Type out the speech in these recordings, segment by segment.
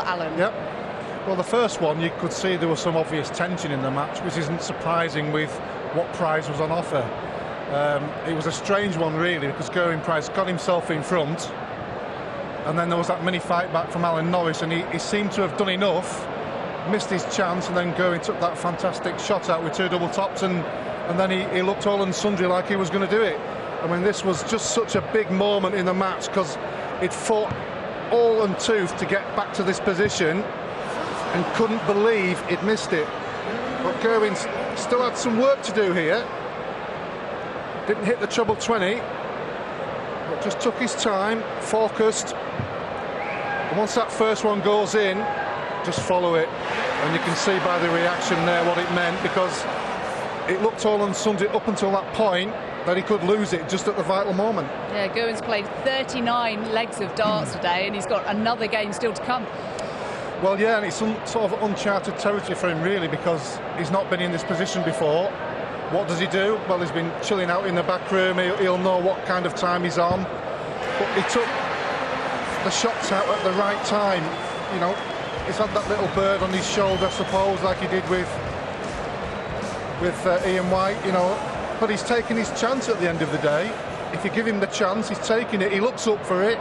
Alan. Yep. Well, the first one, you could see there was some obvious tension in the match, which isn't surprising with what prize was on offer. It was a strange one, really, because Gerwyn Price got himself in front, and then there was that mini fight back from Alan Norris, and he seemed to have done enough, missed his chance, and then Gerwyn took that fantastic shot out with 2 double tops, and then he looked all and sundry like he was going to do it. I mean, this was just such a big moment in the match, because it fought all and tooth to get back to this position, and couldn't believe it missed it. But Gerwyn still had some work to do here. Didn't hit the treble 20, but just took his time, focused. And once that first one goes in, just follow it. And you can see by the reaction there what it meant, because it looked all and sundry up until that point that he could lose it just at the vital moment. Yeah, Gerwyn's played 39 legs of darts today, and he's got another game still to come. Well, yeah, and it's some sort of uncharted territory for him, really, because he's not been in this position before. What does he do? Well, he's been chilling out in the back room. He'll know what kind of time he's on. But he took the shots out at the right time. You know, he's had that little bird on his shoulder, I suppose, like he did with Ian White, you know. But he's taken his chance at the end of the day. If you give him the chance, he's taking it. He looks up for it.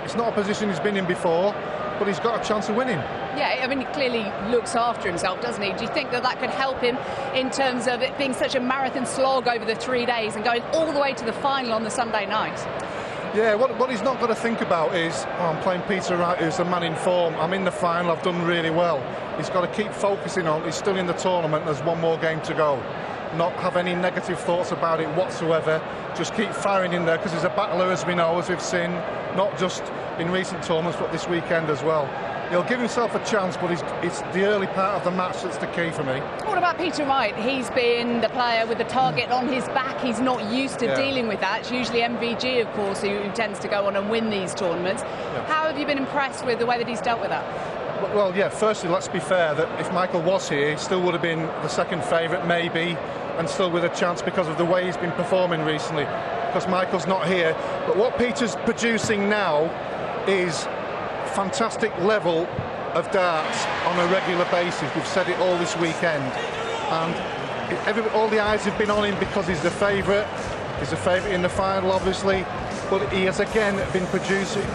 It's not a position he's been in before, but he's got a chance of winning. Yeah, I mean, he clearly looks after himself, doesn't he? Do you think that that could help him in terms of it being such a marathon slog over the 3 days and going all the way to the final on the Sunday night? Yeah, what he's not got to think about is, I'm playing Peter Wright, who's the man in form. I'm in the final, I've done really well. He's got to keep focusing on, he's still in the tournament, there's one more game to go. Not have any negative thoughts about it whatsoever. Just keep firing in there, because he's a battler, as we know, as we've seen, not just in recent tournaments, but this weekend as well. He'll give himself a chance, but it's the early part of the match that's the key for me. What about Peter Wright? He's been the player with the target on his back. He's not used to dealing with that. It's usually MVG, of course, who tends to go on and win these tournaments. Yeah. How have you been impressed with the way that he's dealt with that? Well, yeah, firstly, let's be fair, that if Michael was here, he still would have been the second favourite, maybe, and still with a chance because of the way he's been performing recently, because Michael's not here. But what Peter's producing now is fantastic level of darts on a regular basis. We've said it all this weekend, and all the eyes have been on him because he's the favourite. He's the favourite in the final, obviously, but he has again been producing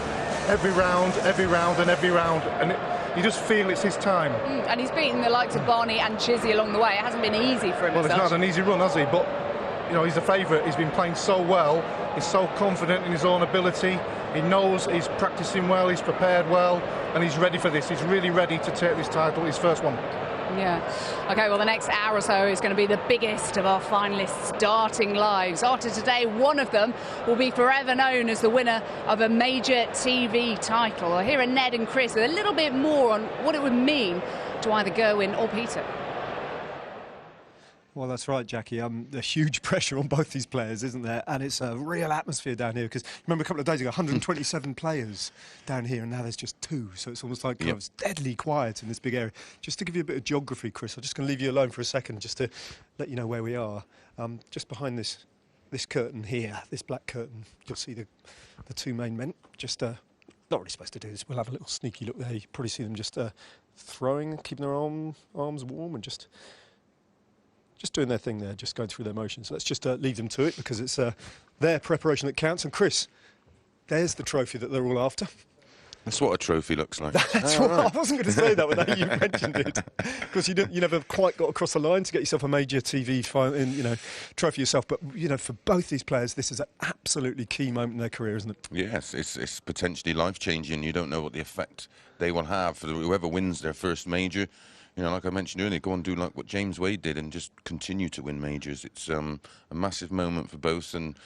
every round, and you just feel it's his time. And he's beaten the likes of Barney and Chizzy along the way. It hasn't been easy for him. Well, it's not an easy run, has he? But you know, he's the favourite. He's been playing so well. He's so confident in his own ability. He knows he's practicing well, he's prepared well, and he's ready for this. He's really ready to take this title, his first one. Yeah. OK, well, the next hour or so is going to be the biggest of our finalists darting lives. After today, one of them will be forever known as the winner of a major TV title. I'll hear Ned and Chris with a little bit more on what it would mean to either Gerwyn or Peter. Well, that's right, Jackie. There's huge pressure on both these players, isn't there? And it's a real atmosphere down here, because remember a couple of days ago, 127 players down here, and now there's just 2. So it's almost like it's deadly quiet in this big area. Just to give you a bit of geography, Chris, I'm just going to leave you alone for a second, just to let you know where we are. Just behind this curtain here, this black curtain, you'll see the 2 main men. Just not really supposed to do this. We'll have a little sneaky look there. You can probably see them just throwing, keeping their arms warm, and just doing their thing there, just going through their motions. So let's just leave them to it, because it's their preparation that counts. And Chris, there's the trophy that they're all after. That's what a trophy looks like. That's what I wasn't going to say that without you mentioned it, because you never quite got across the line to get yourself a major TV trophy yourself. But for both these players, this is an absolutely key moment in their career, isn't it? Yes, it's potentially life-changing. You don't know what the effect they will have for whoever wins their first major. Like I mentioned earlier, go and do like what James Wade did and just continue to win majors. It's a massive moment for both, and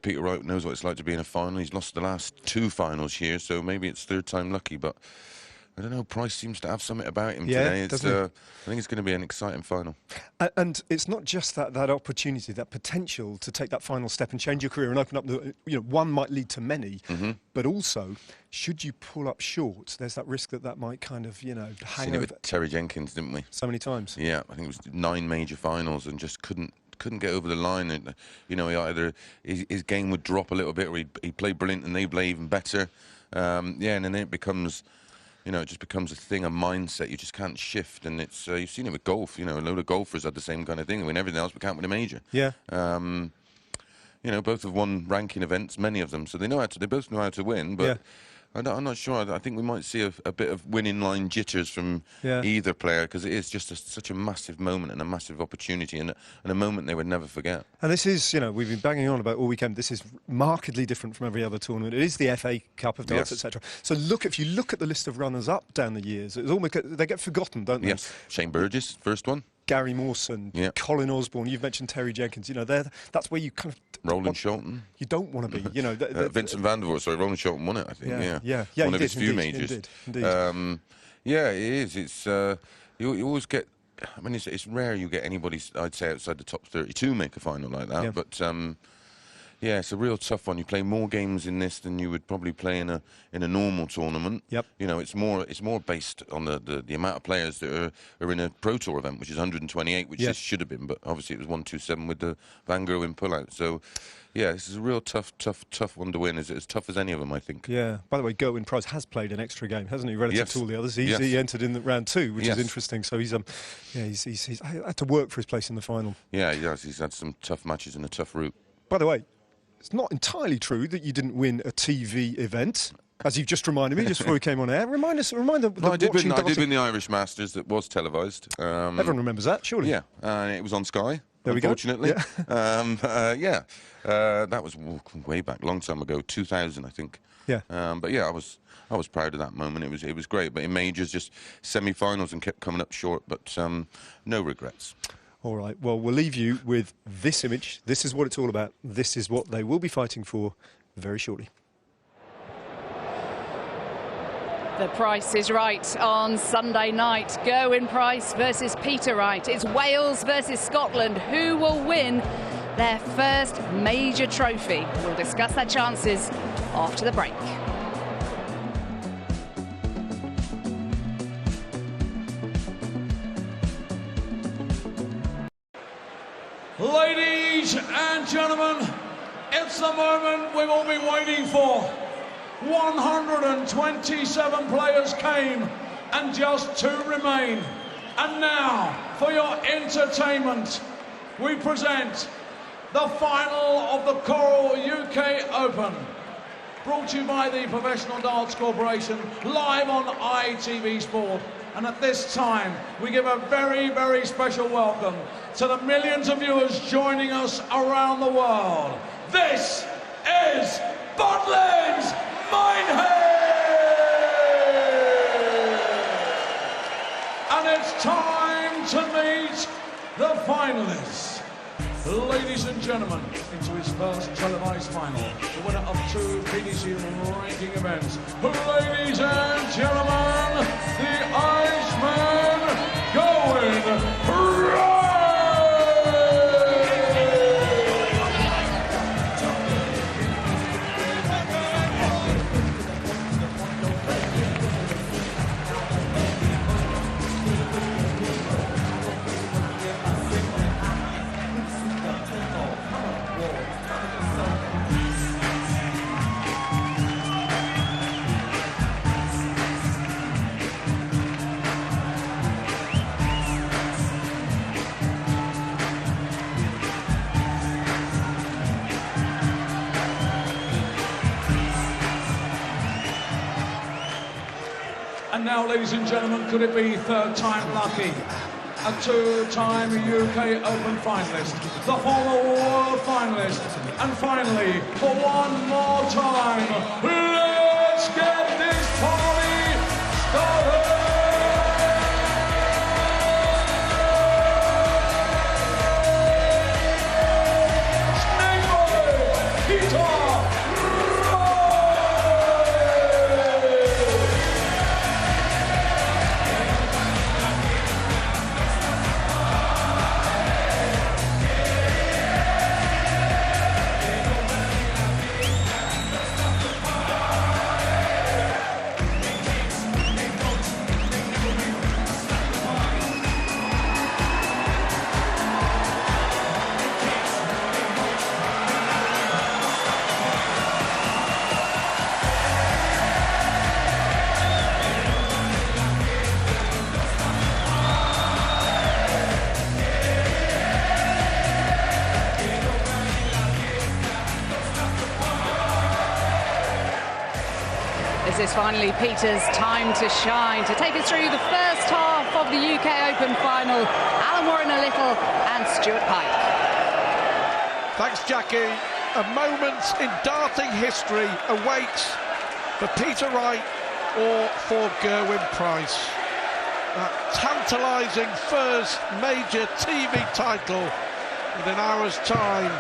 Peter Wright knows what it's like to be in a final. He's lost the last 2 finals here, so maybe it's 3rd time lucky, but I don't know, Price seems to have something about him today. I think it's going to be an exciting final. And it's not just that opportunity, that potential to take that final step and change your career and open up one might lead to many, but also, should you pull up short, there's that risk that might kind of, hang Seen over. It with Terry Jenkins, didn't we? So many times. Yeah, I think it was 9 major finals and just couldn't get over the line. And his game would drop a little bit, or he'd play brilliant and they'd play even better. And then it becomes You know, it just becomes a thing, a mindset you just can't shift, and it's you've seen it with golf. You know, a load of golfers had the same kind of thing. They win everything else, but can't win a major. Yeah. You know, both have won ranking events, many of them, so they know how to. They both know how to win, but. Yeah. I'm not sure. I think we might see a bit of winning line jitters from either player, because it is just such a massive moment and a massive opportunity, and a moment they would never forget. And this is, you know, we've been banging on about all weekend. This is markedly different from every other tournament. It is the FA Cup of darts, etc. So if you look at the list of runners-up down the years, it's almost, they get forgotten, don't they? Yes. Shane Burgess, first one. Gary Mawson, Colin Osborne. You've mentioned Terry Jenkins. You know, that's where you kind of Roland Shelton. You don't want to be. You know, Vincent van der Voort. Sorry, Roland Shelton won it. I think. Yeah. One of his few majors. Indeed. Yeah, it is. It's you always get. I mean, it's rare you get anybody, I'd say, outside the top 32 make a final like that. Yeah. But yeah, it's a real tough one. You play more games in this than you would probably play in a normal tournament. Yep. You know, it's more based on the amount of players that are in a Pro Tour event, which is 128, which this should have been, but obviously it was 127 with the Van Gerwen pullout. So, yeah, this is a real tough one to win. It's as tough as any of them, I think. Yeah. By the way, Gerwyn Price has played an extra game, hasn't he, relative to all the others? He entered in round 2, which is interesting. So he's had to work for his place in the final. Yeah, he has. He's had some tough matches and a tough route. By the way, it's not entirely true that you didn't win a TV event, as you've just reminded me just before we came on air. Remind the I did win the Irish Masters that was televised. Everyone remembers that, surely. Yeah, it was on Sky. There we go. Unfortunately, that was way back, long time ago, 2000, I think. Yeah. But yeah, I was proud of that moment. It was great. But in majors, just semi-finals and kept coming up short. But no regrets. All right, well, we'll leave you with this image. This is what it's all about. This is what they will be fighting for very shortly. The Price is Right on Sunday night. Gerwyn Price versus Peter Wright. It's Wales versus Scotland. Who will win their first major trophy? We'll discuss their chances after the break. Ladies and gentlemen, it's the moment we've all been waiting for. 127 players came and just 2 remain. And now, for your entertainment, we present the final of the Coral UK Open. Brought to you by the Professional Darts Corporation, live on ITV Sport. And at this time, we give a very, very special welcome to the millions of viewers joining us around the world. This is Butlins Minehead! And it's time to meet the finalists. Ladies and gentlemen, into his first televised final, the winner of 2 PDC ranking events. Ladies and gentlemen, the Irishman, Gerwyn Price! And now, ladies and gentlemen, could it be third time lucky? A 2-time UK Open finalist, the former world finalist, and finally, for one more time, let's get this party started! it's finally Peter's time to shine. To take us through the first half of the UK Open final, Alan Warren-Little and Stuart Pike. Thanks, Jackie. A moment in darting history awaits for Peter Wright or for Gerwyn Price. A tantalising first major TV title. In an hour's time,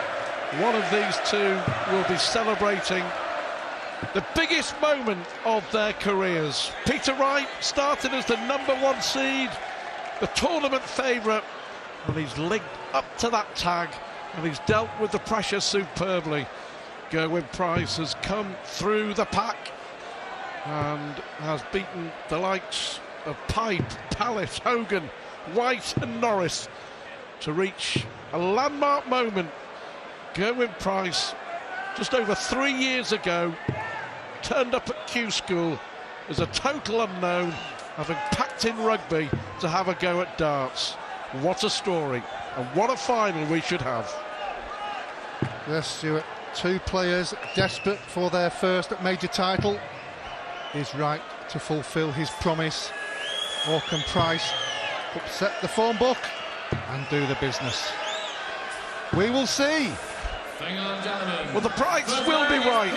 one of these two will be celebrating the biggest moment of their careers. Peter Wright started as the #1 seed, the tournament favourite, and he's linked up to that tag, and he's dealt with the pressure superbly. Gerwyn Price has come through the pack and has beaten the likes of Pipe, Pallis, Hogan, White and Norris to reach a landmark moment. Gerwyn Price, just over 3 years ago, turned up at Q School as a total unknown, having packed in rugby to have a go at darts. What a story, and what a final we should have. Yes, Stuart, two players desperate for their first major title. Is Wright to fulfil his promise, or can Price upset the form book and do the business? We will see. Well, the price will be right,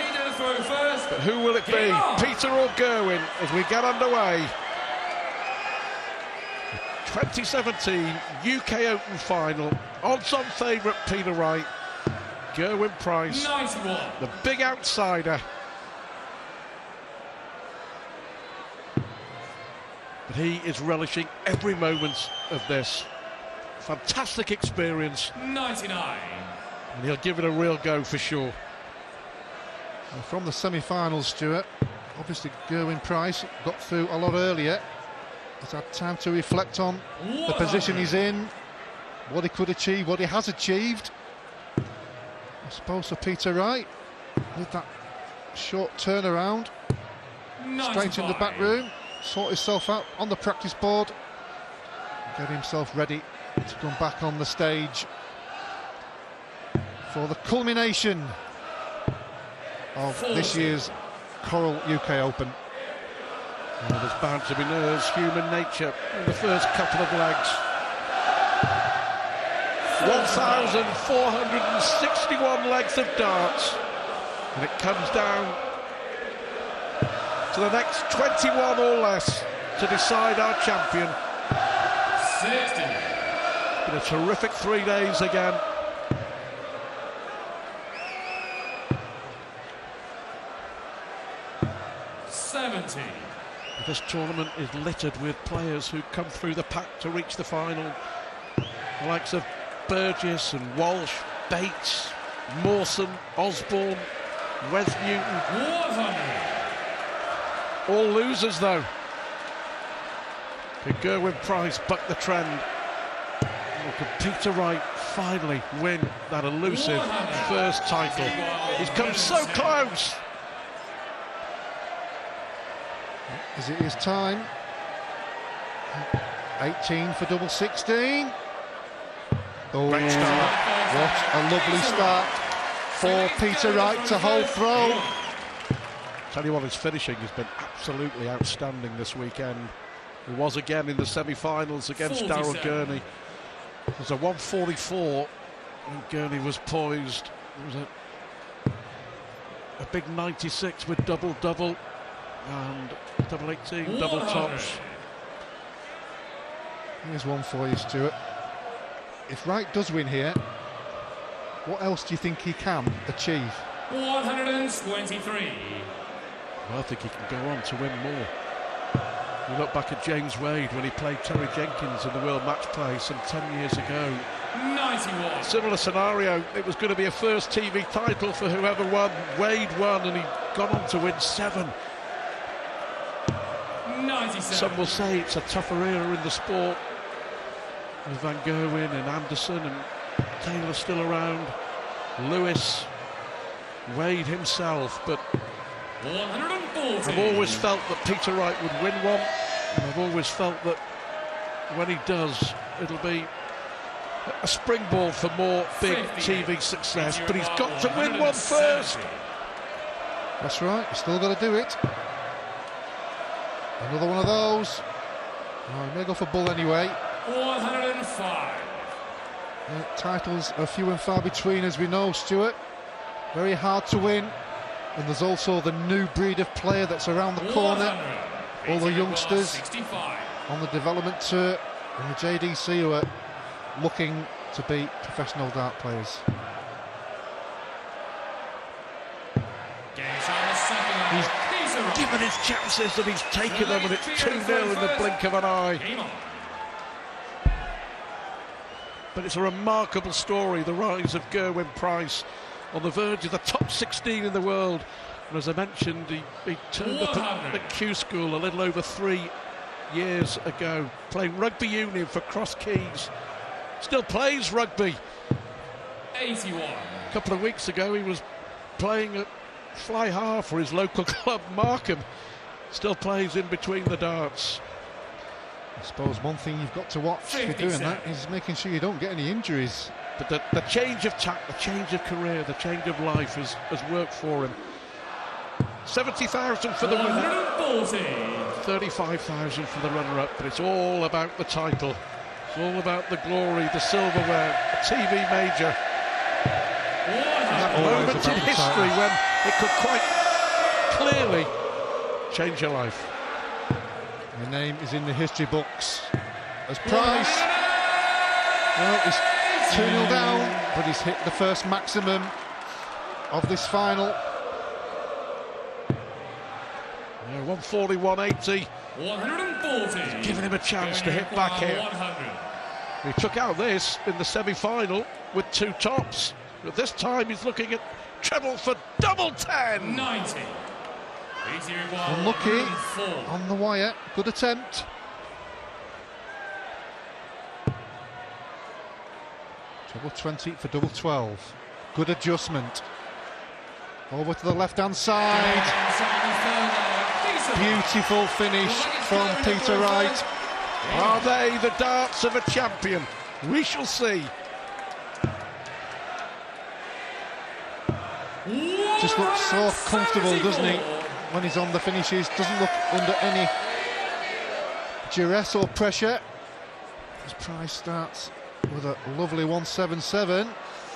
but who will it be, Peter or Gerwyn, as we get underway? The 2017 UK Open final, odds-on favourite Peter Wright, Gerwyn Price, 91. The big outsider. But he is relishing every moment of this. Fantastic experience. 99. And he'll give it a real go for sure. And from the semi-finals, Stuart, obviously Gerwyn Price got through a lot earlier. He's had time to reflect on the position he's in, what he could achieve, what he has achieved. I suppose for Peter Wright, with that short turnaround, 95. Straight in the back room, sort himself out on the practice board, get himself ready to come back on the stage for the culmination of 40. This year's Coral UK Open. Well, there's bound to be nerves, human nature in the first couple of legs. 1,461 legs of darts, and it comes down to the next 21 or less to decide our champion. 60. Been a terrific 3 days again. This tournament is littered with players who come through the pack to reach the final. The likes of Burgess and Walsh, Bates, Mawson, Osborne, Wes Newton. All losers though. Could Gerwyn Price buck the trend? Or could Peter Wright finally win that elusive first title? He's come so close. Is it his time? 18 for double 16. Oh, great start. What a lovely start for Peter Wright to hold throw. Tell you what, his finishing has been absolutely outstanding this weekend. He was again in the semi-finals against Darryl Gurney. It was a 144, and Gurney was poised. It was a big 96 with double-double. And double 18, double tops. Here's one for you, Stuart. If Wright does win here, what else do you think he can achieve? 123. Well, I think he can go on to win more. You look back at James Wade when he played Terry Jenkins in the World Match Play some 10 years ago. 91. Similar scenario, it was going to be a first TV title for whoever won. Wade won and he'd gone on to win 7. 97. Some will say it's a tougher era in the sport, with Van Gerwen and Anderson and Taylor still around, Lewis, Wade himself, but 140. I've always felt that Peter Wright would win one, and I've always felt that when he does, it'll be a springboard for more big TV success, but he's got to win one first. That's right, he's still got to do it. Another one of those. Oh, he may go for bull anyway. 105. Titles are few and far between, as we know, Stuart. Very hard to win. And there's also the new breed of player that's around the corner. All the youngsters 65. on the development tour and the JDC who are looking to be professional dart players. He's given his chances and he's taken them, and it's 2-0 in the blink of an eye. But it's a remarkable story, the rise of Gerwyn Price, on the verge of the top 16 in the world. And as I mentioned, he turned up at Q School a little over 3 years ago, playing rugby union for Cross Keys. Still plays rugby. 81. A couple of weeks ago he was playing at fly half for his local club Markham. Still plays in between the darts. I suppose one thing you've got to watch if you're doing that is making sure you don't get any injuries. But the change of tack, the change of career, the change of life has worked for him. 70,000 for the winner, 35,000 for the runner-up, but it's all about the title. It's all about the glory, the silverware, a TV major. That moment in history when it could quite clearly change your life. Your name is in the history books as Price. Well, he's 2-0 down, but he's hit the first maximum of this final. Yeah, 140, 180. 140. Giving him a chance to hit back here. 100. He took out this in the semi-final with 2 tops. But this time he's looking at treble for double 10. 90. Unlucky on the wire. Good attempt. Treble 20 for double 12. Good adjustment. Over to the left-hand side. Beautiful finish from Peter Wright. Are they the darts of a champion? We shall see. Just looks so comfortable, doesn't he, when he's on the finishes? Doesn't look under any duress or pressure. As Price starts with a lovely 177.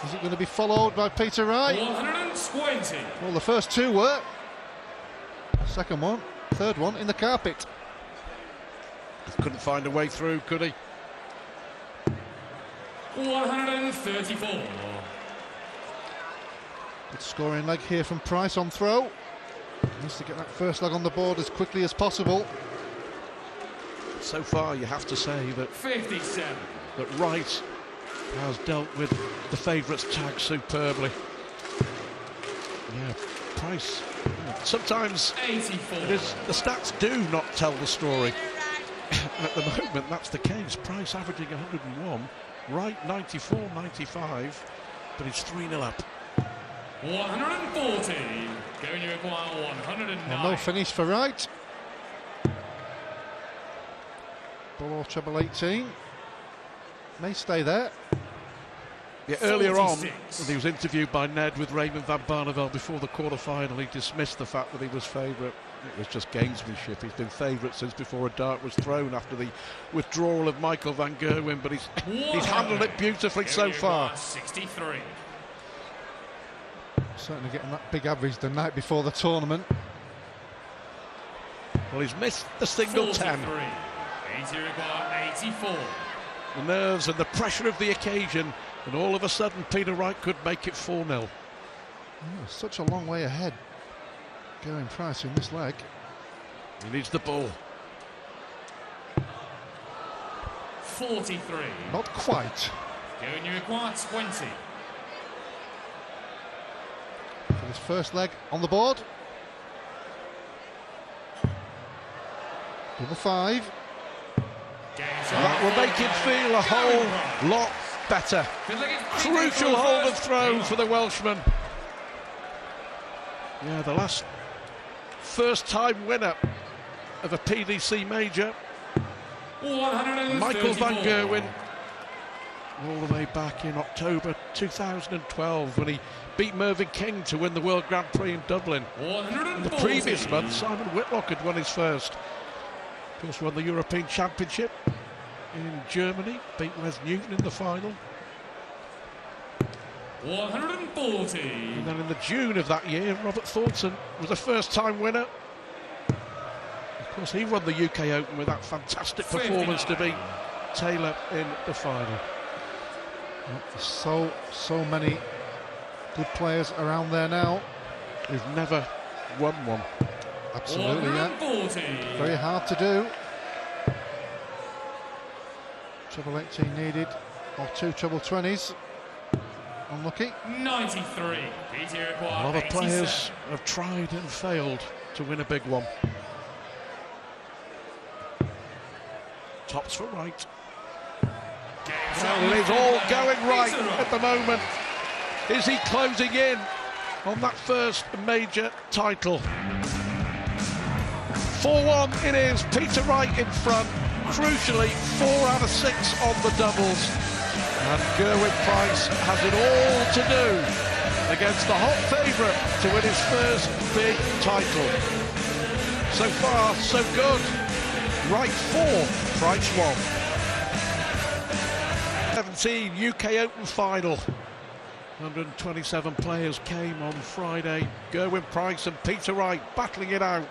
Is it going to be followed by Peter Wright? 120. Well, the first 2 were. Second one, third one in the carpet. Couldn't find a way through, could he? 134. Good scoring leg here from Price on throw. Needs to get that first leg on the board as quickly as possible. So far, you have to say that 57. that Wright has dealt with the favourites tag superbly. Yeah, Price. Sometimes 84. the stats do not tell the story. At the moment, that's the case. Price averaging 101, Wright 94, 95, but he's 3-0 up. 140. Going to require 109. Well, no finish for Wright. Below treble 18. May stay there. Yeah, earlier on, 46. when he was interviewed by Ned with Raymond van Barneveld before the quarter-final, he dismissed the fact that he was favourite. It was just gamesmanship. He's been favourite since before a dart was thrown after the withdrawal of Michael van Gerwen, but he's handled it beautifully so far. 63. Certainly getting that big average the night before the tournament. Well, he's missed the single 10. 80 require 84. The nerves and the pressure of the occasion, and all of a sudden Peter Wright could make it 4-0. Oh, such a long way ahead. Gerwyn Price in this leg. He needs the ball. 43. Not quite. Going to require 20. For this first leg on the board. Double 5. That will make him feel a whole lot better. Crucial hold of throw for the Welshman. Yeah, the last first-time winner of a PDC major, Michael van Gerwen, all the way back in October 2012 when he beat Mervyn King to win the World Grand Prix in Dublin. In the previous month, Simon Whitlock had won his first. course, won the European Championship in Germany, beat Wes Newton in the final. 140. And then in the June of that year, Robert Thornton was a first-time winner. Of course, he won the UK Open with that fantastic performance to beat Taylor in the final. So many good players around there now. Who've never won one. Absolutely, yeah. Very hard to do. Treble 18 needed, or 2 treble 20s. Unlucky. 93. A lot of players have tried and failed to win a big one. Tops for Wright. Well, it is all going right at the moment. Is he closing in on that first major title? 4-1 it is. Peter Wright in front. Crucially, 4 out of 6 on the doubles. And Gerwyn Price has it all to do against the hot favourite to win his first big title. So far, so good. Wright 4, Price 1. 17 UK Open final. 127 players came on Friday. Gerwyn Price and Peter Wright battling it out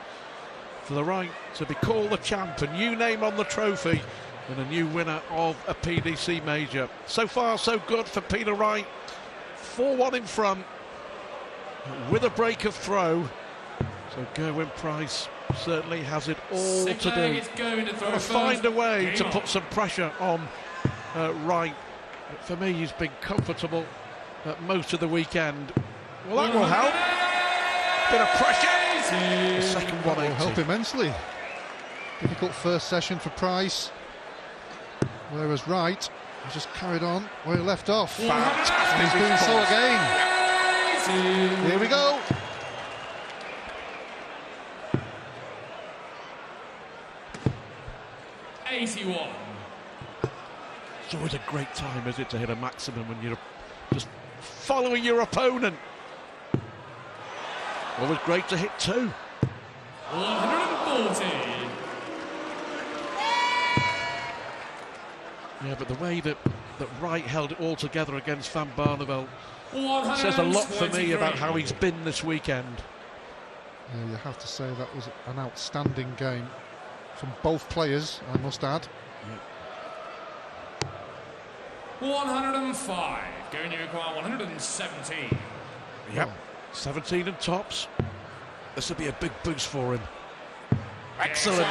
for the right to be called the champ, a new name on the trophy and a new winner of a PDC major. So far, so good for Peter Wright. 4-1 in front with a break of throw. So Gerwyn Price certainly has it all to do. Got to find a way to put some pressure on Wright. But for me, he's been comfortable at most of the weekend. Well, that will help. Bit of pressure. The second 180. Will help immensely. Difficult first session for Price. Whereas Wright has just carried on where he left off. Fantastic. He's doing so again. Here we go. It's always a great time, is it, to hit a maximum when you're just following your opponent. Always great to hit 2. 140. Yeah, but the way that Wright held it all together against Van Barneveld says a lot for me about how he's been this weekend. Yeah, you have to say that was an outstanding game from both players, I must add. Yeah. 105. Going to require 117. Yep, 17 and tops. This will be a big boost for him. Excellent.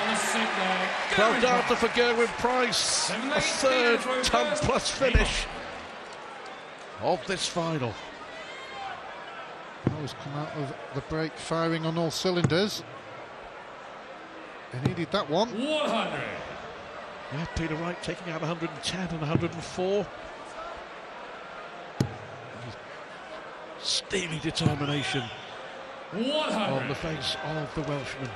12 darter for Gerwyn Price. A third ton-plus finish of this final. Always come out of the break firing on all cylinders. He needed that one. 100. Yeah, Peter Wright taking out 110 and 104. Steely determination 100. on the face of the Welshman.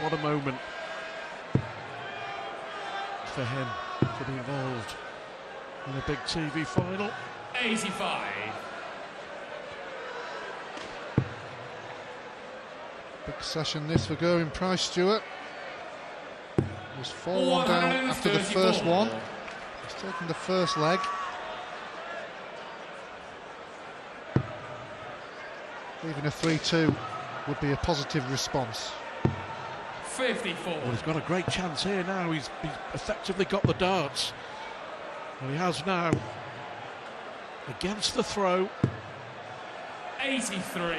What a moment for him to be involved in a big TV final. 85. Big session this for Gerwyn Price, Stuart. He was 4-1 down after the first one. He's taken the first leg. Even a 3-2 would be a positive response. 54. Well, he's got a great chance here now. He's effectively got the darts. And he has now, against the throw. 83.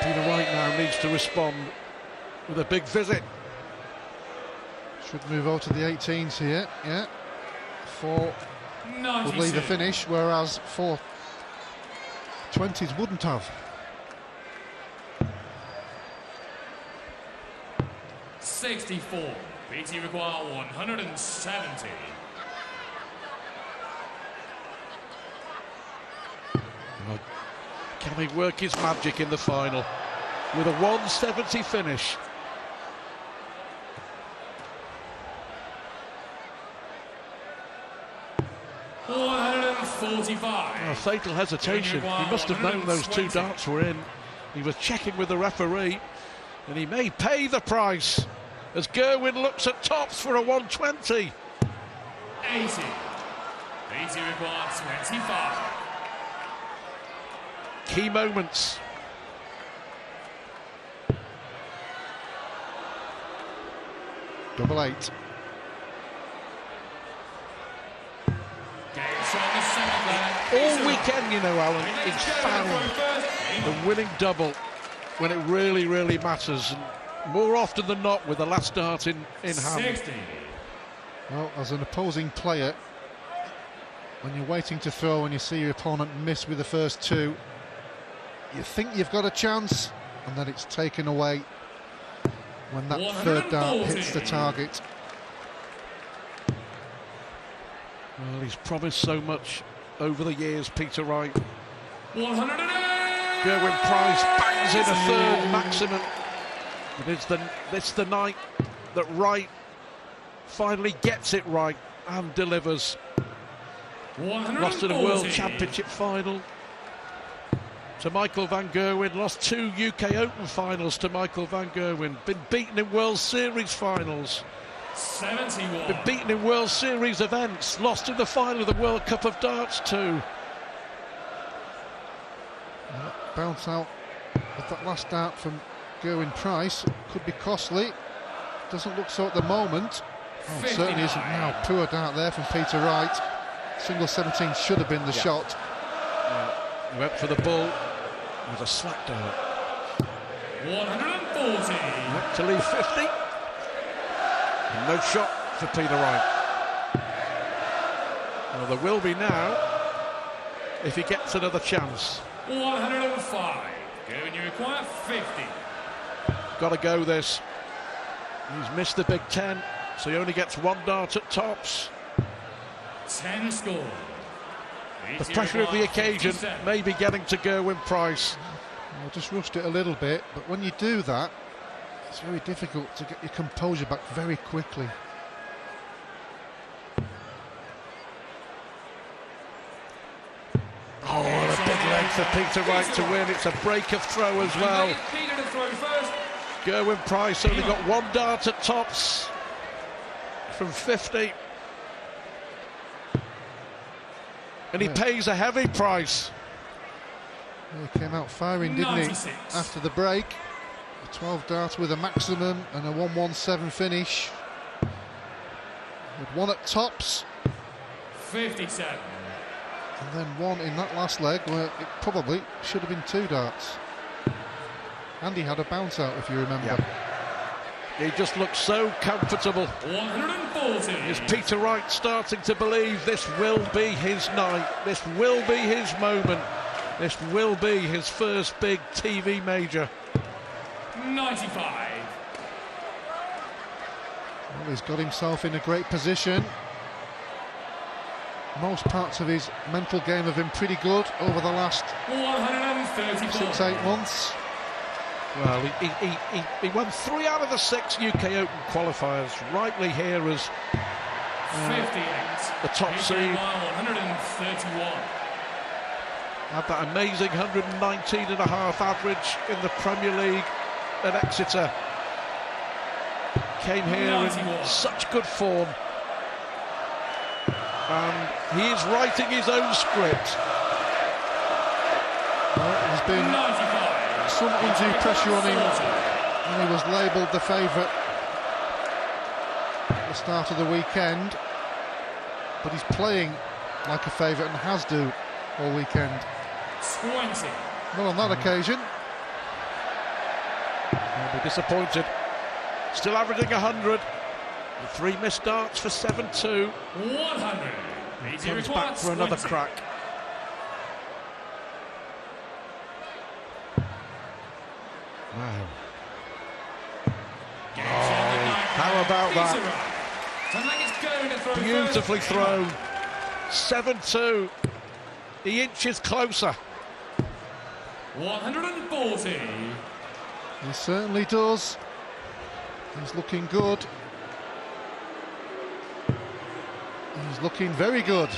Peter Wright now needs to respond with a big visit. Should move over to the 18s here, yeah. 4 92. would leave a finish, whereas 4 20s wouldn't have. 64. BT require 170. Well, can he work his magic in the final with a 170 finish? Oh, fatal hesitation. He must have known those 2 darts were in. He was checking with the referee. And he may pay the price as Gerwin looks at tops for a 120. 80. PDC required 25. Key moments. Double 8. All weekend, you know, Alan, it's found the winning double when it really, really matters. And more often than not with the last dart in hand. 60. Well, as an opposing player, when you're waiting to throw and you see your opponent miss with the first two, you think you've got a chance, and then it's taken away when that third dart hits the target. Well, he's promised so much over the years, Peter Wright. 108. Gerwin Price bangs in a third maximum. But it's the night that Wright finally gets it right and delivers. Lost in a World Championship final to Michael van Gerwen, lost 2 UK Open finals to Michael van Gerwen, been beaten in World Series finals, 71. been beaten in World Series events, lost in the final of the World Cup of Darts too. Bounce out with that last dart from Gerwin Price could be costly. Doesn't look so at the moment. Oh, it certainly isn't now. Poor dart there from Peter Wright. Single 17 should have been the shot. He went for the ball with a slack dart. 140. Went to leave 50. And no shot for Peter Wright. Well, there will be now if he gets another chance. 105. Going, you require 50. Got to go this. He's missed the Big Ten, so he only gets 1 dart at tops. 10 score. The pressure of the occasion may be getting to Gerwin Price. I just rushed it a little bit, but when you do that, it's very difficult to get your composure back very quickly. Oh, what a big leg for Peter Wright to win. It's a break of throw as well. Peter to throw first. Gerwin Price only got 1 dart at tops from 50. And he pays a heavy price. He came out firing, didn't 96. he, after the break. A 12 dart with a maximum and a 117 finish. With 1 at tops. 57. And then 1 in that last leg where it probably should have been 2 darts. And he had a bounce out, if you remember. Yep. He just looks so comfortable. 140. Is Peter Wright starting to believe this will be his night? This will be his moment. This will be his first big TV major. 95. Well, he's got himself in a great position. Most parts of his mental game have been pretty good over the last 134. 6-8 months. Well, he won 3 out of the 6 UK Open qualifiers. Rightly here as 58. the top seed. 131. Had that amazing 119.5 average in the Premier League at Exeter. Came here 91. in such good form. And he is writing his own script. Well, there's been 95. some undue pressure on him when he was labelled the favourite at the start of the weekend, but he's playing like a favourite and has do all weekend. 20. Not on that occasion. He'll be disappointed. Still averaging 100. 3 missed darts for 7-2. 100. Comes back for another crack. Wow. How about that? Beautifully thrown. 7-2. He inches closer. 140. He certainly does. He's looking good. He's looking very good.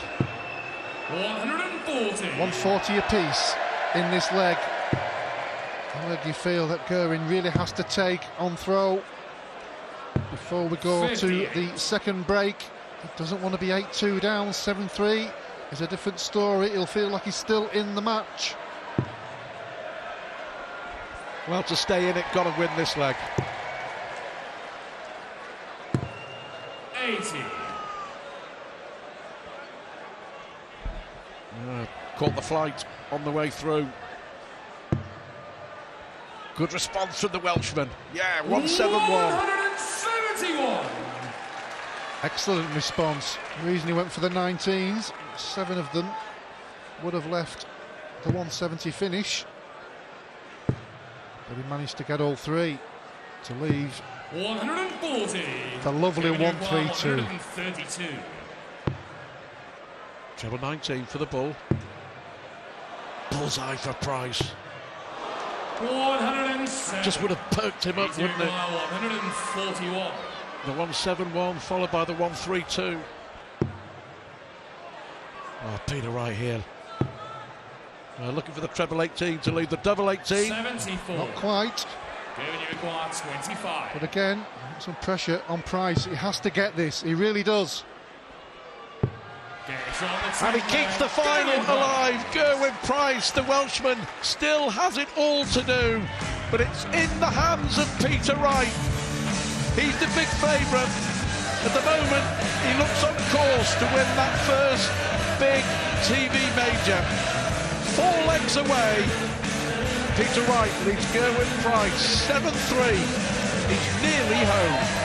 140. 140 apiece in this leg. Where do you feel that Gerwin really has to take on throw before we go to the second break? He doesn't want to be 8-2 down. 7-3 is a different story. He'll feel like he's still in the match. Well, to stay in it, got to win this leg. 80. Caught the flight on the way through. Good response from the Welshman. Yeah, 171. 171. Excellent response. The reason he went for the 19s, 7 of them would have left the 170 finish, but he managed to get all 3 to leave 140. the lovely 132. 132. Treble 19 for the bull. Bullseye for Price. 107. Just would have perked him up, wouldn't it? 141. The 171 followed by the 132. Oh, Peter Wright here. Looking for the treble 18 to lead the double 18. 74. Not quite. Given you require 25. But again, some pressure on Price. He has to get this. He really does. And he keeps the final alive. Gerwin Price, the Welshman, still has it all to do, but it's in the hands of Peter Wright. He's the big favourite. At the moment, he looks on course to win that first big TV major. 4 legs away. Peter Wright leads Gerwin Price 7-3. He's nearly home.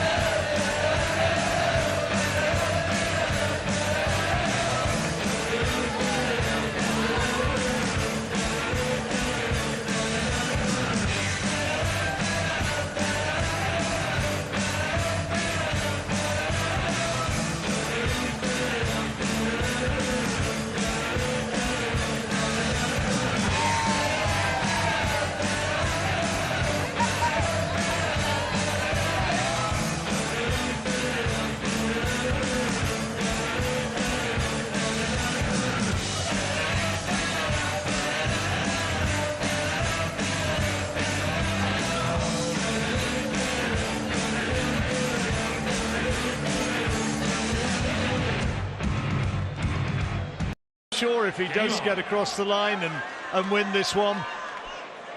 Sure, if he does get across the line and win this one,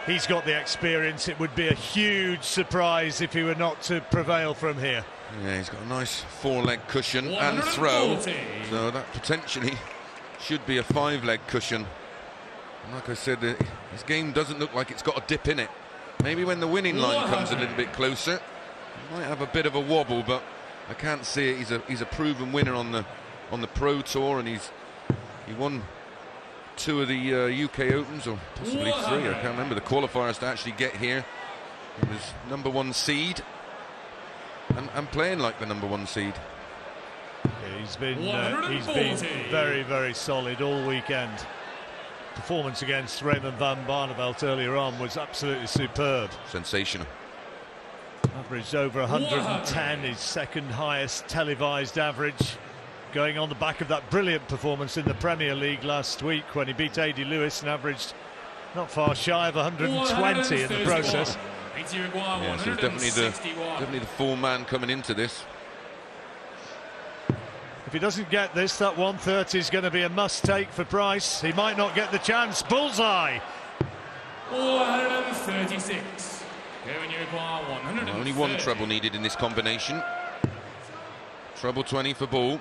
he's got the experience. It would be a huge surprise if he were not to prevail from here. Yeah, he's got a nice 4-leg cushion and throw, so that potentially should be a 5-leg cushion. And like I said, his game doesn't look like it's got a dip in it. Maybe when the winning line comes a little bit closer, he might have a bit of a wobble, but I can't see it. He's a proven winner on the Pro Tour, and he won 2 of the UK Opens, or possibly 3. I can't remember the qualifiers to actually get here. He was #1 seed and playing like the #1 seed. Yeah, he's been very, very solid all weekend. Performance against Raymond van Barneveld earlier on was absolutely superb. Sensational. Averaged over 110, his second highest televised average, going on the back of that brilliant performance in the Premier League last week when he beat A.D. Lewis and averaged not far shy of 120 in the process. Yeah, so definitely the full man coming into this. If he doesn't get this, that 130 is going to be a must-take for Price. He might not get the chance. Bullseye! 136. Given you require 130. Only 1 treble needed in this combination. Treble 20 for Bull.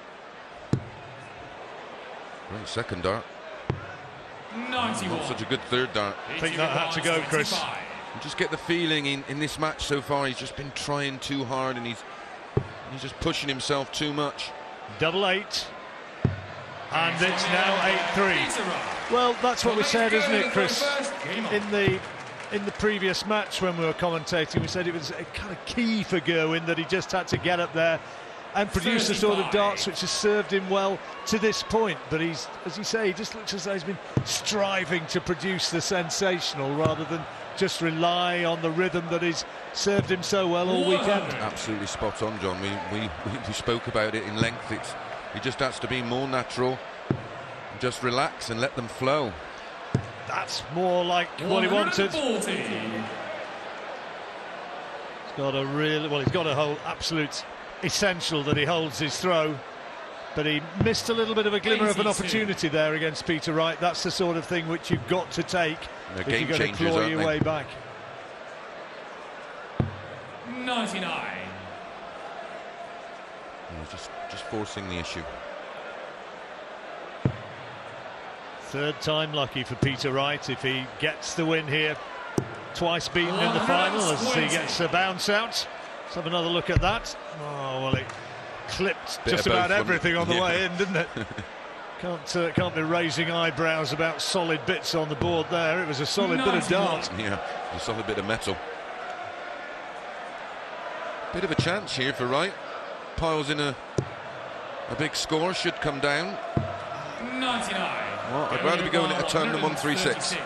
Great second dart. 91. Not such a good third dart. I think that had to go, Chris. You just get the feeling in this match so far he's just been trying too hard, and he's just pushing himself too much. Double 8. And it's now 8-3. Well, that's what we said, isn't it, Chris? In the previous match when we were commentating, we said it was a kind of key for Gerwin that he just had to get up there and produce the sort of darts which has served him well to this point. But he's, as you say, he just looks as though he's been striving to produce the sensational rather than just rely on the rhythm that has served him so well all weekend. Absolutely spot on, John. We spoke about it in length. He just has to be more natural, just relax and let them flow. That's more like what he wanted. He's got a real, well, he's got a whole absolute essential that he holds his throw, but he missed a little bit of a glimmer of an opportunity there against Peter Wright. That's the sort of thing which you've got to take if you're going to claw your way back. 99. Just forcing the issue. Third time lucky for Peter Wright if he gets the win here. Twice beaten in the final as he gets a bounce out. Let's have another look at that. Oh, well, it clipped just about everything on the way in, didn't it? Can't be raising eyebrows about solid bits on the board there. It was a solid bit of dart. Yeah, a solid bit of metal. Bit of a chance here for Wright. Piles in a big score, should come down. 99. Well, I'd rather be going at a ton than 136.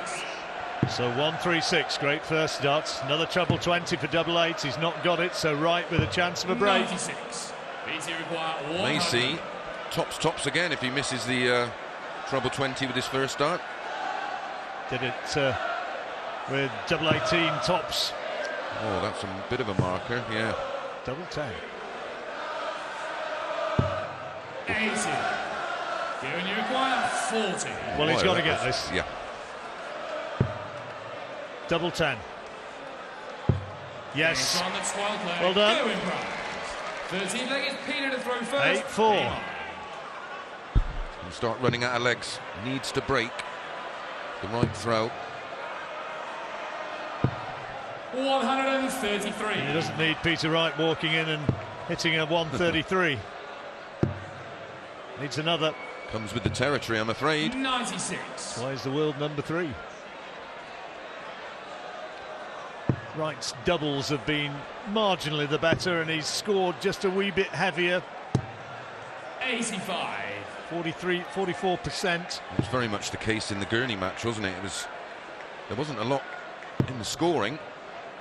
So 136, great first start. Another treble 20 for double eight. He's not got it, so Wright with a chance of a break. 96. May see tops again if he misses the treble 20 with his first start. Did it with double 18 tops. Oh, that's a bit of a marker, yeah. Double 10. 80. Given you require 40. Well, he's got to get this. Yeah. Double 10. Yes. Well done. 13 leg is Peter to throw first. 8-4. He'll start running out of legs. Needs to break. The right throw. 133. He doesn't need Peter Wright walking in and hitting a 133. Needs another. Comes with the territory, I'm afraid. 96. Why is the world number 3? Wright's doubles have been marginally the better, and he's scored just a wee bit heavier. 85. 44%. It was very much the case in the Gurney match, wasn't it? There wasn't a lot in the scoring,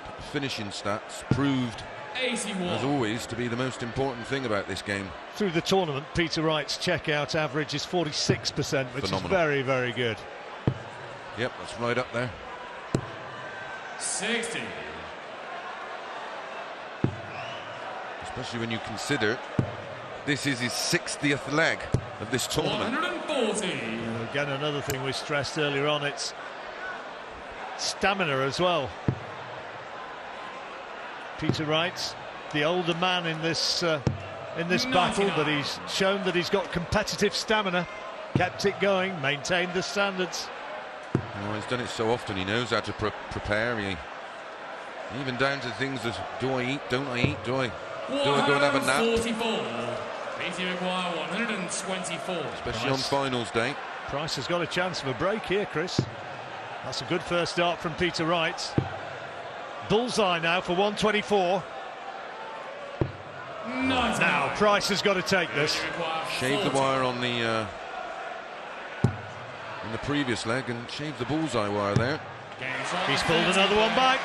but the finishing stats proved, 81. as always, to be the most important thing about this game. Through the tournament, Peter Wright's checkout average is 46%, which Phenomenal. is very, very good. Yep, that's right up there. 60. Especially when you consider this is his 60th leg of this tournament. 140. Again, another thing we stressed earlier on, it's stamina as well. Peter Wright, the older man in this battle, but he's shown that he's got competitive stamina, kept it going, maintained the standards. Well, he's done it so often, he knows how to prepare. Even down to things as, do I eat, don't I eat, do I go and have a nap? 144. Peter require 124. Especially on finals day. Price has got a chance of a break here, Chris. That's a good first start from Peter Wright. Bullseye now for 124. Now Price has got to take this. Shaved the wire on the in the previous leg and shaved the bullseye wire there. He's pulled another one back.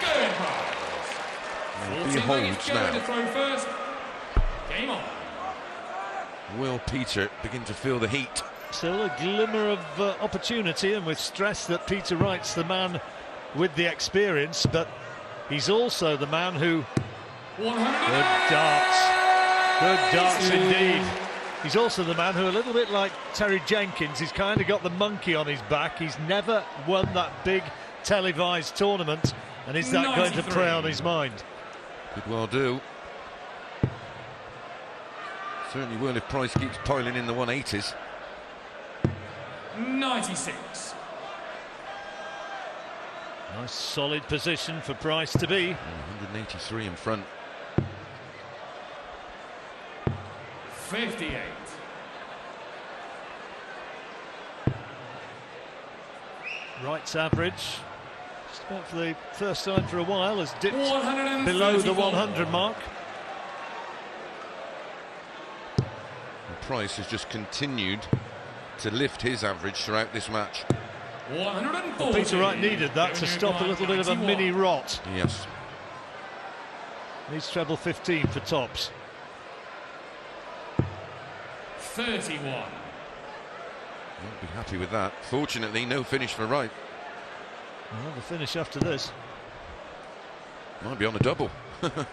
He holds now. Game on. Will Peter begin to feel the heat? Still a glimmer of opportunity, and with stress that Peter Wright's the man with the experience, but he's also the man who... Good darts indeed. He's also the man who, a little bit like Terry Jenkins, he's kind of got the monkey on his back. He's never won that big televised tournament, and is that 93. Going to prey on his mind? Could well do. Certainly will if Price keeps piling in the 180s. 96. Nice solid position for Price to be. 183 in front. 58. Wright's average, just about for the first time for a while, has dipped below the 100 mark. And Price has just continued to lift his average throughout this match. 140. Peter Wright needed that to stop a little bit of a mini rot. Yes. Needs treble 15 for tops. 31. Won't be happy with that. Fortunately, no finish for Wright. Well, the finish after this. Might be on a double. 100.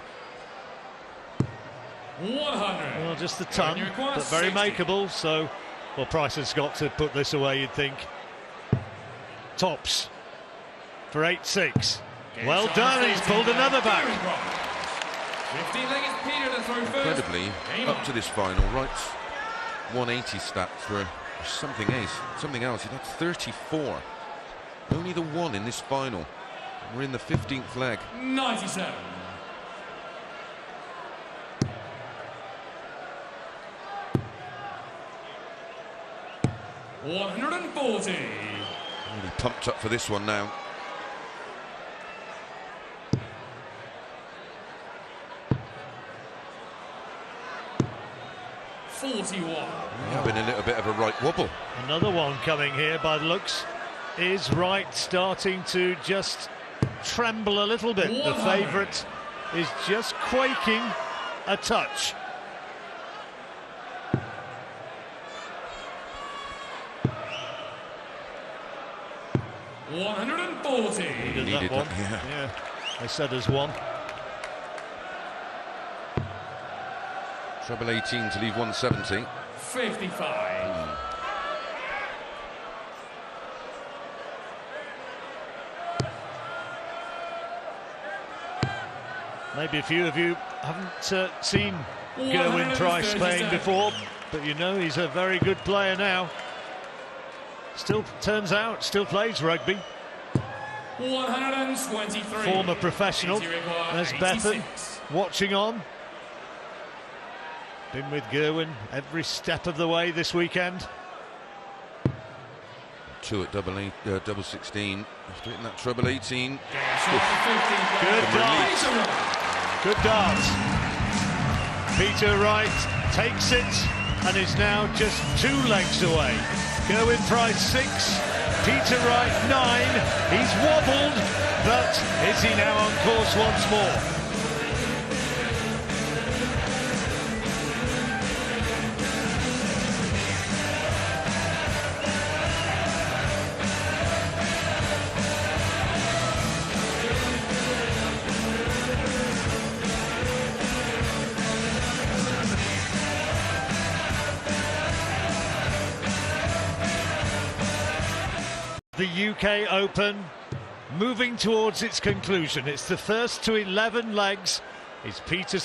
Well, just the ton, but very makeable. So, well, Price has got to put this away, you'd think. Tops for 8-6. Well done, he's pulled another back. 15 leg is Peter to throw first. Incredibly, up to this final, Wright's 180 stats were something else. He had 34. Only the one in this final. We're in the 15th leg. 97. $140. Really pumped up for this one now. Having a little bit of a right wobble. Another one coming here by the looks. Is Wright starting to just tremble a little bit? The favourite is just quaking a touch. $140. He did that one. Yeah, they said as one. Treble 18 to leave 170. 55. Maybe a few of you haven't seen Gerwyn Price playing before, but you know he's a very good player now. Still turns out, still plays rugby. 123. Former professional. There's Bethan watching on. Been with Gerwyn every step of the way this weekend. 2 at double 16. After hitting that treble 18. Good darts. Good darts. Peter Wright takes it and is now just 2 legs away. Gerwyn Price 6, Peter Wright 9. He's wobbled, but is he now on course once more? The UK Open moving towards its conclusion. It's the first to 11 legs. Is Peter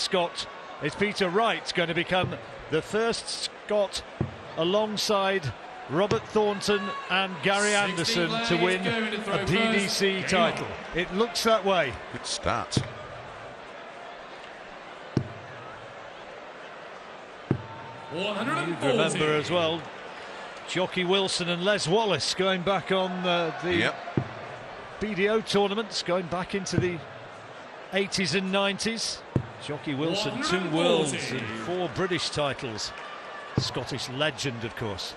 Wright going to become the first Scot alongside Robert Thornton and Gary Anderson to win a PDC title? It looks that way. Good start. You remember as well, Jockey Wilson and Les Wallace going back on the BDO tournaments, going back into the 80s and 90s. Jockey Wilson, 2 worlds and 4 British titles. Scottish legend, of course.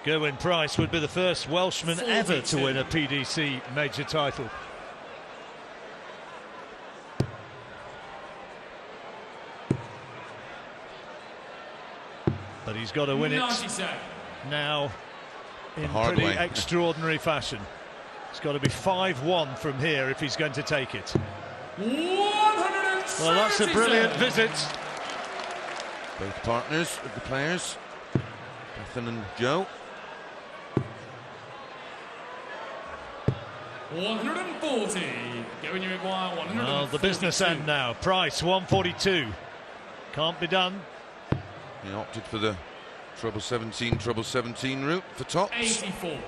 Gerwyn Price would be the first Welshman ever to win a PDC major title. But he's got to win it now in pretty extraordinary fashion. It's got to be 5-1 from here if he's going to take it. Well, that's a brilliant visit. Both partners of the players, Bethan and Joe. 140. Well, the business end now. Price 142. Can't be done. He opted for the treble 17 route for tops. 84.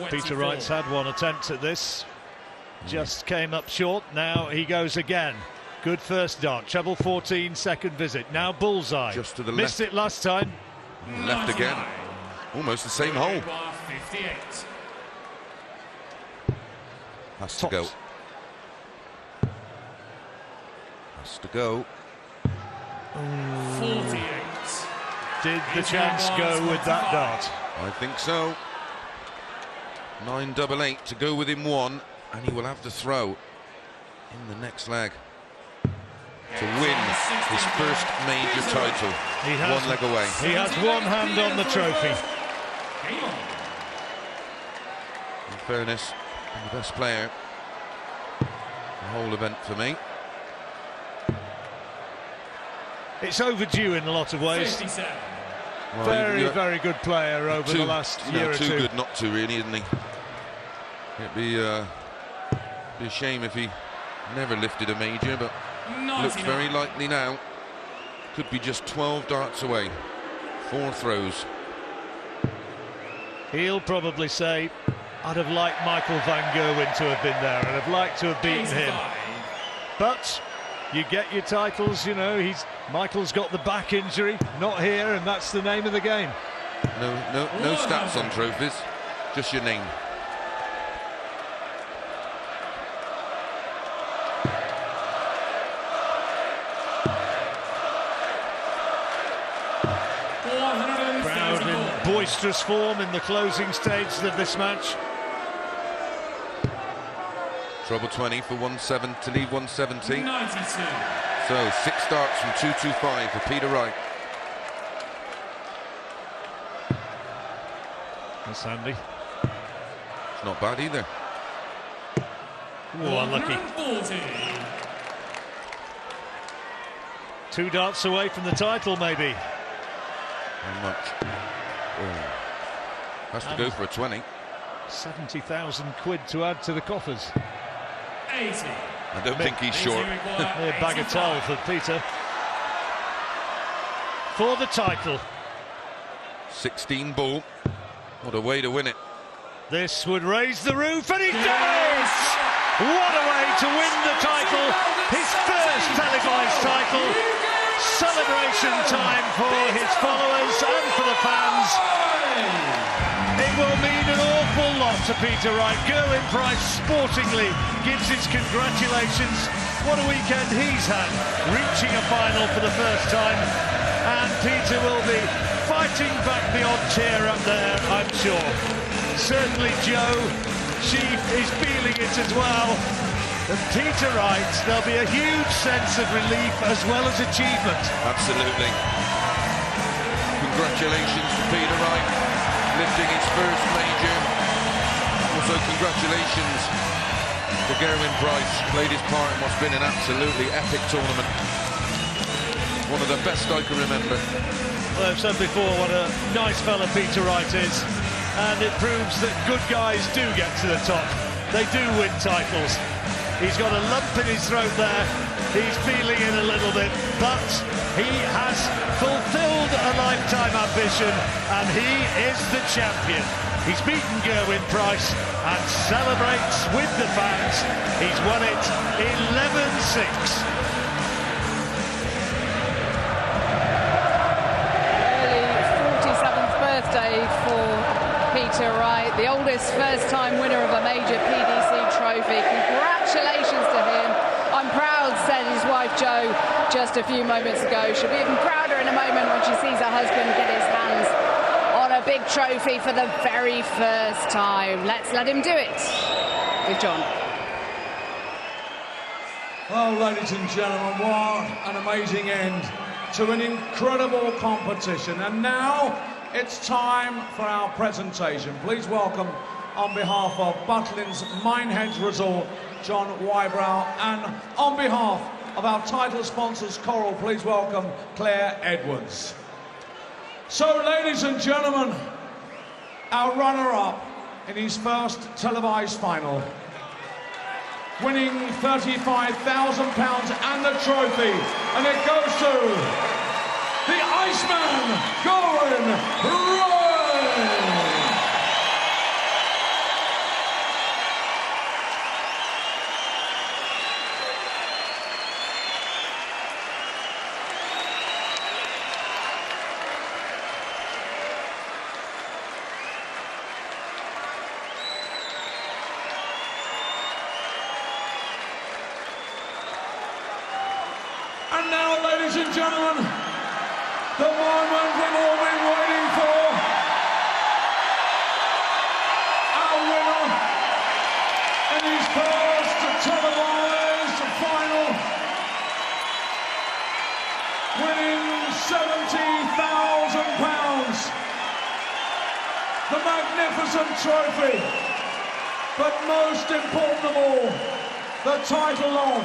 Peter Wright's had 1 attempt at this. Just came up short. Now he goes again. Good first dart. Treble 14, second visit. Now bullseye. Just to the Missed left. it last time. Left again. Almost the same hole. 58. Has to go. Has to go. 48. Did the chance go with that dart? I think so. 9-8 to go within 1, and he will have to throw in the next leg to win his first major title. He has, one leg away. He has one hand on the trophy. In fairness, the best player the whole event for me. It's overdue in a lot of ways. 57. Well, Very good player over the last year or two. Too good not to, really, isn't he? It'd be a shame if he never lifted a major, but looks very likely now. Could be just 12 darts away. 4 throws. He'll probably say, I'd have liked Michael van Gerwen to have been there, and I'd like to have beaten him. But you get your titles, you know. Michael's got the back injury, not here, and that's the name of the game. No stats on trophies, just your name. Crowd in boisterous form in the closing stages of this match. Treble 20 for 17 to leave 170. 92. So 6 starts from 225 for Peter Wright. That's handy. It's not bad either. Oh, unlucky. 140. 2 darts away from the title, maybe. How much? Oh. Has to go for a 20. 70,000 quid to add to the coffers. 80. I don't think he's short. A bagatelle for Peter. For the title. 16 ball. What a way to win it. This would raise the roof, and he does! What a way to win the title. His first televised title. Celebration time for his followers and for the fans. It will mean an awful lot to Peter Wright. Gerwyn Price sportingly gives his congratulations. What a weekend he's had, reaching a final for the first time. And Peter will be fighting back the odd cheer up there, I'm sure. Certainly Joe, she is feeling it as well. And Peter Wright, there'll be a huge sense of relief as well as achievement. Absolutely. Congratulations to Peter Wright, lifting his first major. Also congratulations to Gerwyn Price, played his part in what's been an absolutely epic tournament. One of the best I can remember. Well, I've said before what a nice fella Peter Wright is, and it proves that good guys do get to the top. They do win titles. He's got a lump in his throat there. He's feeling it a little bit, but he has fulfilled a lifetime ambition, and he is the champion. He's beaten Gerwyn Price and celebrates with the fans. He's won it 11-6. Early 47th birthday for Peter Wright, the oldest first-time winner of a major PDC trophy. Congratulations to him. I'm proud, said his wife Jo just a few moments ago. She'll be even prouder in a moment when she sees her husband get his hands on a big trophy for the very first time. Let's let him do it with John. Well, ladies and gentlemen, what an amazing end to an incredible competition. And now it's time for our presentation. Please welcome, on behalf of Butlins Mineheads Resort, John Wybrow, and on behalf of our title sponsors, Coral, please welcome Claire Edwards. So, ladies and gentlemen, our runner-up in his first televised final, winning £35,000 and the trophy, and it goes to the Iceman, Gerwyn Price. And now, ladies and gentlemen, the moment we've all been waiting for. Our winner in his first televised final, winning 17 magnificent trophy, but most important of all, the title of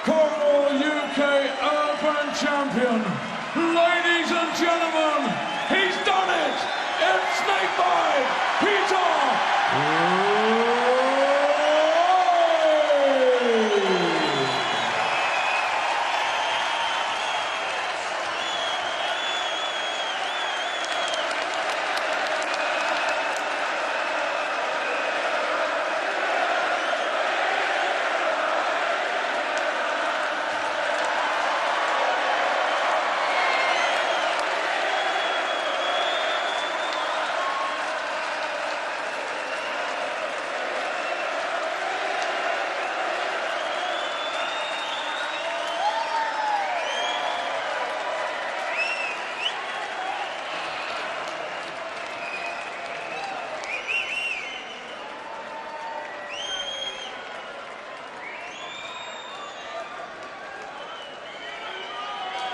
Coral UK Urban Champion. Ladies and gentlemen, he's done it! It's made by Peter Wright!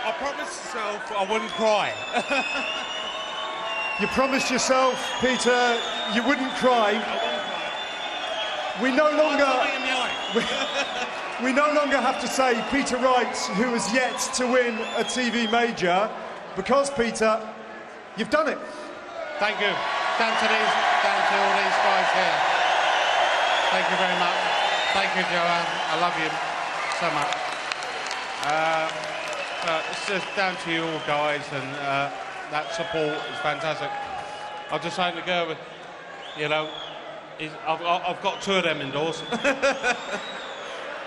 I promised myself I wouldn't cry. You promised yourself, Peter, you wouldn't cry. We no longer have to say Peter Wright, who has yet to win a TV major, because, Peter, you've done it. Thank you. Down to all these guys here. Thank you very much. Thank you, Joanne. I love you so much. It's just down to you all, guys, and that support is fantastic. I'll just say to Gerwin, you know, I've got two of them indoors.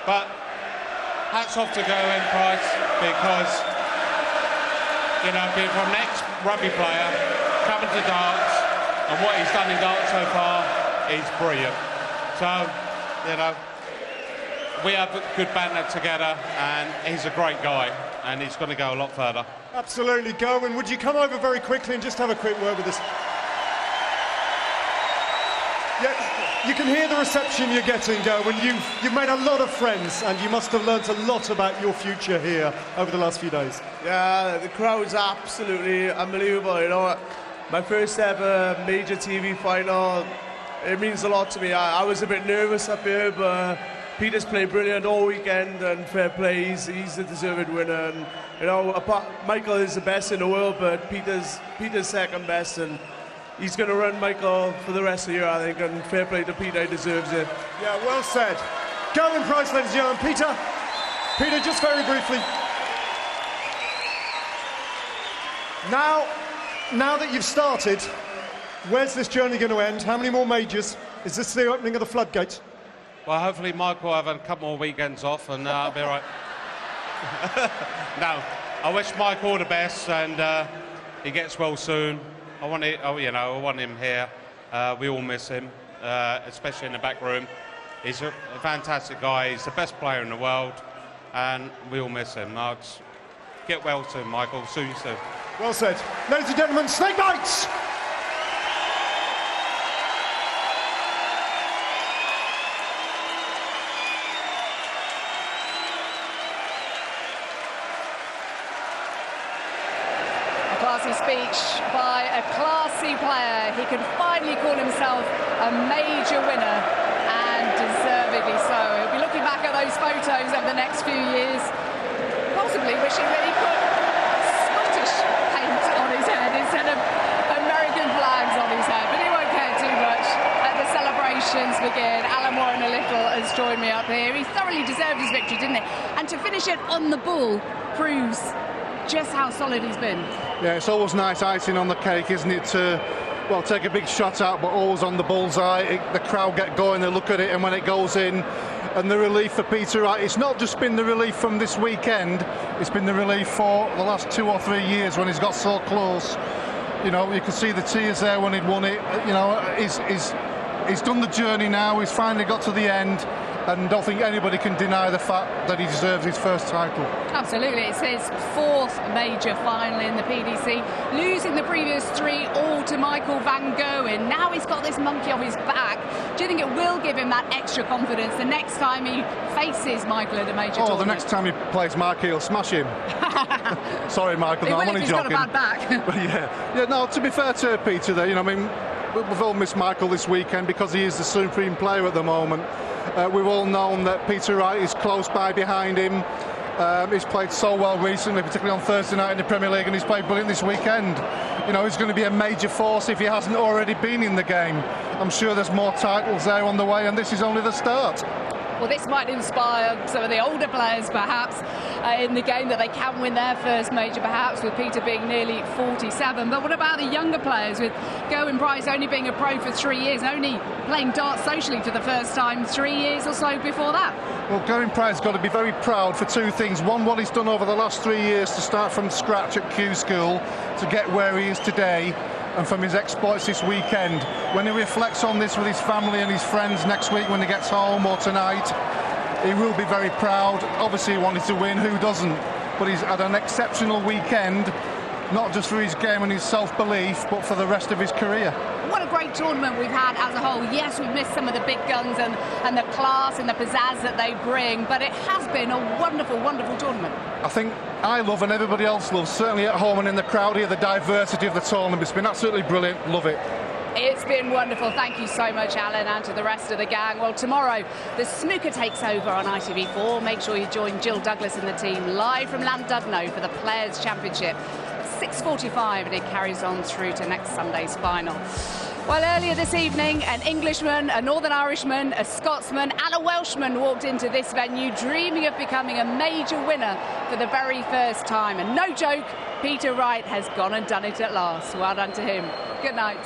But hats off to Gerwin Price, because, you know, being from an ex-rugby player, coming to darts, and what he's done in darts so far is brilliant. So, you know, we have a good banter together, and he's a great guy, and he's going to go a lot further. Absolutely. Gerwin, would you come over very quickly and just have a quick word with us? Yeah, you can hear the reception you're getting, Gerwin. You've made a lot of friends, and you must have learnt a lot about your future here over the last few days. Yeah, the crowd's absolutely unbelievable, you know. My first ever major TV final, it means a lot to me. I was a bit nervous up here, but Peter's played brilliant all weekend, and fair play, he's the deserved winner. And, you know, Michael is the best in the world, but Peter's second best, and he's going to run Michael for the rest of the year, I think, and fair play to Peter, he deserves it. Yeah, well said. Gerwin Price, ladies and gentlemen. Peter, just very briefly. Now that you've started, where's this journey going to end? How many more majors? Is this the opening of the floodgates? Well, hopefully Michael will have a couple more weekends off, and I'll be all right. No, I wish Michael all the best, and he gets well soon. I want him here. We all miss him, especially in the back room. He's a fantastic guy. He's the best player in the world, and we all miss him. Now, get well soon, Michael. See you soon. Well said. Ladies and gentlemen, Snake Knights! Classy speech by a classy player. He can finally call himself a major winner, and deservedly so. He'll be looking back at those photos over the next few years, possibly wishing that he put Scottish paint on his head instead of American flags on his head, but he won't care too much. Let the celebrations begin. Alan Warren a little has joined me up here. He thoroughly deserved his victory, didn't he? And to finish it on the ball proves just how solid he's been. Yeah, it's always nice icing on the cake, isn't it, to, well, take a big shot out, but always on the bullseye. The crowd get going, they look at it, and when it goes in, and the relief for Peter Wright, it's not just been the relief from this weekend, it's been the relief for the last 2 or 3 years when he's got so close. You know, you could see the tears there when he'd won it. You know, he's done the journey now, he's finally got to the end, and I don't think anybody can deny the fact that he deserves his first title. Absolutely, it's his 4th major final in the PDC, losing the previous 3 all to Michael van Gerwen. Now he's got this monkey off his back Do you think it will give him that extra confidence the next time he faces Michael at a major tournament? The next time he plays Mark, he'll smash him. Sorry, Michael, no, I'm only joking. He's got a bad back. But yeah, no, to be fair to Peter there, I mean, we've all missed Michael this weekend because he is the supreme player at the moment. We've all known that Peter Wright is close by behind him. He's played so well recently, particularly on Thursday night in the Premier League, and he's played brilliant this weekend. He's going to be a major force if he hasn't already been in the game. I'm sure there's more titles there on the way, and this is only the start. Well, this might inspire some of the older players, perhaps, in the game, that they can win their first major, perhaps, with Peter being nearly 47. But what about the younger players, with Gerwyn Price only being a pro for 3 years, only playing darts socially for the first time 3 years or so before that? Well, Gerwyn Price has got to be very proud for two things. One, what he's done over the last 3 years to start from scratch at Q School to get where he is today, and from his exploits this weekend. When he reflects on this with his family and his friends next week when he gets home, or tonight, he will be very proud. Obviously he wanted to win, who doesn't? But he's had an exceptional weekend, not just for his game and his self-belief, but for the rest of his career. What a great tournament we've had as a whole. Yes, we've missed some of the big guns and the class and the pizzazz that they bring, but it has been a wonderful, wonderful tournament. I think I love, and everybody else loves, certainly at home and in the crowd here, the diversity of the tournament. It's been absolutely brilliant. Love it. It's been wonderful. Thank you so much, Alan, and to the rest of the gang. Well, tomorrow, the snooker takes over on ITV4. Make sure you join Jill Douglas and the team live from Llandudno for the Players' Championship. 6:45, and it carries on through to next Sunday's final. Well, earlier this evening, an Englishman, a Northern Irishman, a Scotsman and a Welshman walked into this venue dreaming of becoming a major winner for the very first time. And no joke, Peter Wright has gone and done it at last. Well done to him. Good night.